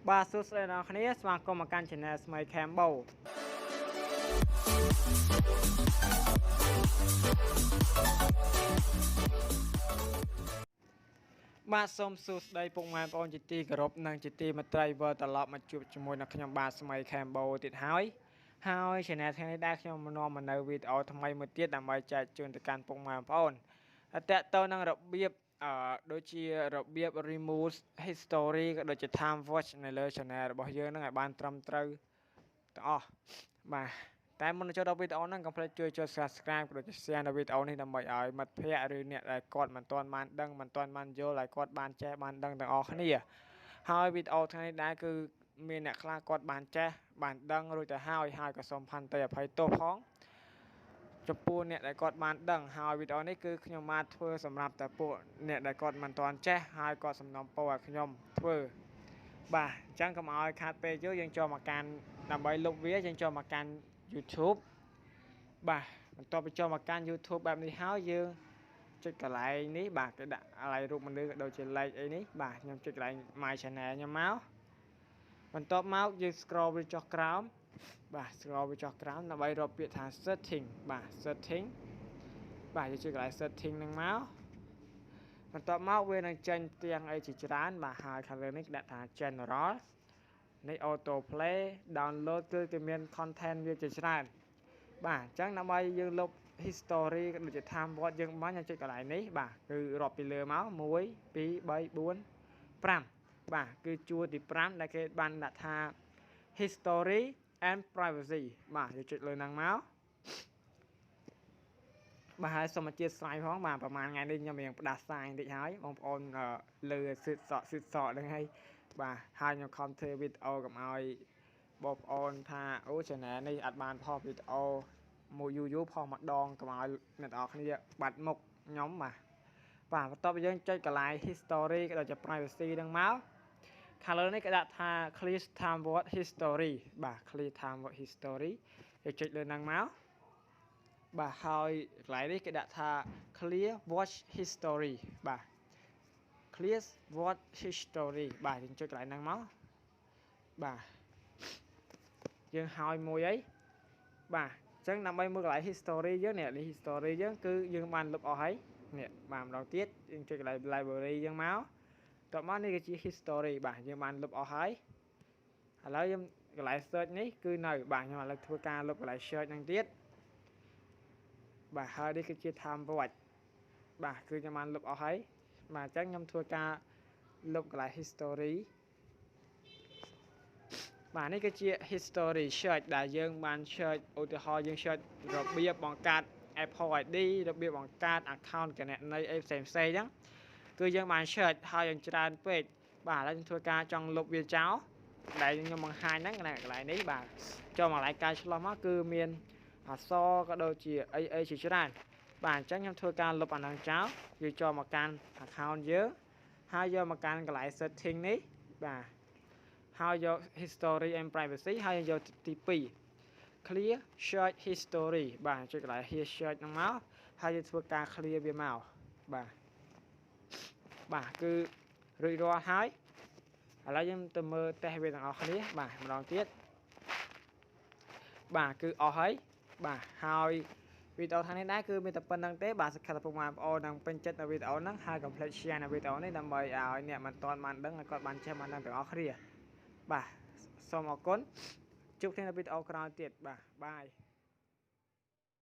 បាទសួស្តីអ្នកគ្នាស្វាគមន៍មកកាន់ Channel Smey Cambo បាទសូមសួស្តីពុកម៉ែបងប្អូនជាទីគោរពនិងជាទីមេត្រីវិលត្រឡប់មកជួបជាមួយនឹងខ្ញុំបាទ Smey Cambo ទៀតហើយ Channel ថ្ងៃនេះដែរខ្ញុំនាំមកនៅវីដេអូថ្មីមួយទៀតដើម្បីចែកជូនទៅកាន់ពុកម៉ែបងប្អូនតើតើនឹងរបៀបដូចជារបៀប remove history ក៏ដូចជា time watch នៅលើ channel របស់យើងហ្នឹងឲ្យបានត្រឹមត្រូវទាំងអស់បាទតែមុននឹងចូលដល់វីដេអូហ្នឹងកុំភ្លេចជួយចុច subscribe ក៏ដូចជា share នៅវីដេអូនេះដើម្បីឲ្យមិត្តភ័ក្តិឬអ្នកដែលគាត់មិនទាន់បានដឹងមិនទាន់បានយល់ឲ្យគាត់បានចេះបានដឹងទាំងអស់គ្នាហើយវីដេអូថ្ងៃនេះដែរគឺមានអ្នកខ្លះគាត់បានចេះបានដឹងរួចទៅហើយក៏សូមផាន់តីអភ័យទោសផងចំពោះអ្នកដែលគាត់បានដឹងហើយវីដេអូនេះគឺខ្ញុំបានធ្វើសម្រាប់តែពួកអ្នកដែលគាត់មិនទាន់ចេះហើយគាត់សំណូមពរឲ្យខ្ញុំធ្វើបាទអញ្ចឹងកុំឲ្យខាតពេលយើងចូលមកកាន់ដើម្បីលុបវាយើងចូលមកកាន់ YouTube បាទបន្ទាប់ពីចូលមកកាន់ YouTube បែបនេះហើយយើងចុចកន្លែងនេះបាទគេដាក់កន្លែងរូបមនុស្សក៏ដូចជា like អីនេះបាទខ្ញុំចុចកន្លែង My Channel ខ្ញុំមកបន្ទាប់មកយើង scroll វាចុះក្រោមបាទ scroll វាចុះក្រោមដើម្បីរកពាក្យថា setting បាទ setting បាទយើងចុចកន្លែង setting ហ្នឹងមកបន្ទាប់មកវានឹងចេញទាំងអីជាច្រើនបាទហើយខាងលើនេះគេដាក់ថា general នេះ auto play download គឺគេមាន content វាជាច្រើនបាទអញ្ចឹងដើម្បីយើងលុប history ក៏ដូចជា time watch យើងបានយើងចុចកន្លែងនេះបាទគឺរាប់ពីលើមក1 2 3 4 5បាទគឺជួរទី5ដែលគេបានដាក់ថា history and privacy បាទយើងចុចលើហ្នឹងមកបាទហើយសូមអធិស្ឋានផងបាទប្រហែលថ្ងៃនេះខ្ញុំរៀងផ្ដាសាយបន្តិចហើយបងប្អូនលើសិតសក់ហ្នឹងហើយបាទហើយខ្ញុំខំធ្វើវីដេអូកុំឲ្យបងប្អូនថាអូ channel នេះអត់បានផុសវីដេអូមួយយូរផុសម្ដងកុំឲ្យអ្នកនរគ្នាបាត់មុខខ្ញុំបាទបន្ទាប់ពីយើងចុចកន្លែង history ក៏ដូចជា privacy ហ្នឹងមកខាងលើនេះគេដាក់ថា clear time watch history បាទ clear time watch history យើងចុចលើហ្នឹងមកបាទហើយកន្លែងនេះគេដាក់ថា clear watch history បាទ clear watch history បាទយើងចុចកន្លែងហ្នឹងមកបាទយើងហើយមួយអីបាទអញ្ចឹងដើម្បីមើលកន្លែង history យើងនេះ history យើងគឺយើងបានលុបអស់ហើយនេះបាទម្ដងទៀតយើងចុចកន្លែង library យើងមកតបមកនេះគឺជា history បាទយើងបានលុបអស់ហើយឥឡូវយើងកន្លែង search នេះគឺនៅបាទខ្ញុំឥឡូវធ្វើការលុបកន្លែង search ហ្នឹងទៀតបាទហើយនេះគឺជា time watch បាទគឺខ្ញុំបានលុបអស់ហើយបាទអញ្ចឹងខ្ញុំធ្វើការលុបកន្លែង history បាទនេះគឺជា history search ដែលយើងបាន search ឧទាហរណ៍យើង search របៀបបង្កើត Apple ID របៀបបង្កើត account គណនីអីផ្សេងៗអញ្ចឹងគឺយើងបាន search ហើយយើងច្រើនពេកបាទឥឡូវខ្ញុំធ្វើការចង់លុបវាចោលដែលខ្ញុំបង្ហាញហ្នឹងកន្លែងនេះបាទចូលមកកន្លែងការឆ្លោះមកគឺមានអក្សរក៏ដូចជាអីជាច្រើនបាទអញ្ចឹងខ្ញុំធ្វើការលុបអាហ្នឹងចោលយើងចូលមកកាន់ account យើងហើយយកមកកាន់កន្លែង setting នេះបាទហើយយក history and privacy ហើយយកទី2 clear search history បាទចុចកន្លែង here search ហ្នឹងមកហើយយើងធ្វើការ clear វាមកបាទគឺរួចរាល់ហើយឥឡូវយើងទៅមើលតេស្តវាទាំងអស់គ្នាបាទម្ដងទៀតបាទគឺអស់ហើយបាទហើយវីដេអូថ្ងៃនេះដែរគឺមានតែប៉ុណ្្នឹងទេបាទសុខសប្បាយពុកម៉ែបងប្អូននឹងពេញចិត្តនៅវីដេអូហ្នឹងហើយកុំភ្លេច share នៅវីដេអូនេះដើម្បីឲ្យអ្នកមិនទាន់បានដឹងឲ្យគាត់បានចេះបានដឹងទាំងអស់គ្នាបាទសូមអរគុណជួបគ្នានៅវីដេអូក្រោយទៀតបាទបាយ